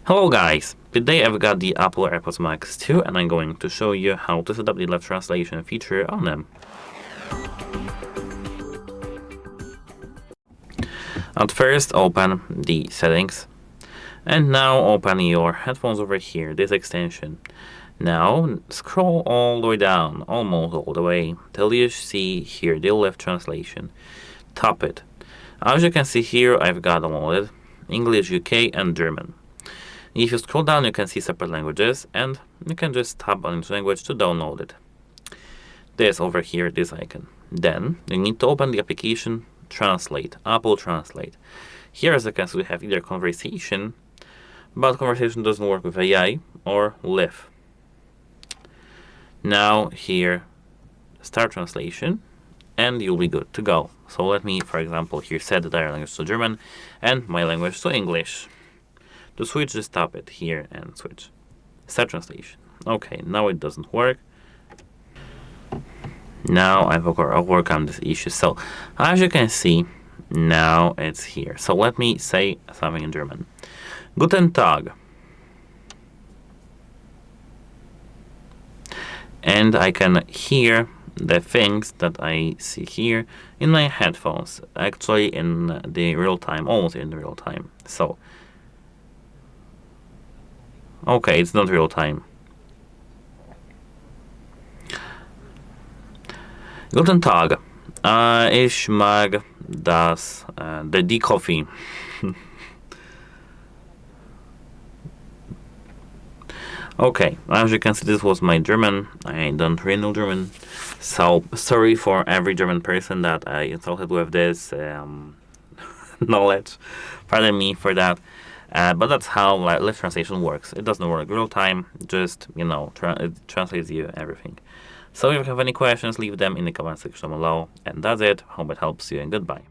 Hello guys, today I've got the Apple AirPods Max 2 and I'm going to show you how to set up the live translation feature on them. At first open the settings and now open your headphones over here, this extension. Now scroll all the way down, almost all the way, till you see here the live translation. Tap it. As you can see here, I've got downloaded English, UK and German. If you scroll down, you can see separate languages, and you can just tap on each language to download it. This over here, this icon. Then you need to open the application Translate, Apple Translate. Here, as you can see, we have either conversation, but conversation doesn't work with AI, or live. Now here, start translation, and you'll be good to go. So let me, for example, here set the entire language to German and my language to English. To switch, just tap it here and switch. Start translation. Okay, now it doesn't work. Now I've overcome this issue. So as you can see, now it's here. So let me say something in German. Guten Tag. And I can hear the things that I see here in my headphones, actually in the real time, almost in real time. So okay, it's not real time. Guten Tag. Ich mag das, die Coffee. Okay, as you can see, this was my German. I don't really know German, so sorry for every German person that I insulted with this knowledge. Pardon me for that. But that's how live translation works. It doesn't work real time, just, it translates you everything. So if you have any questions, leave them in the comment section below. And that's it. Hope it helps you, and goodbye.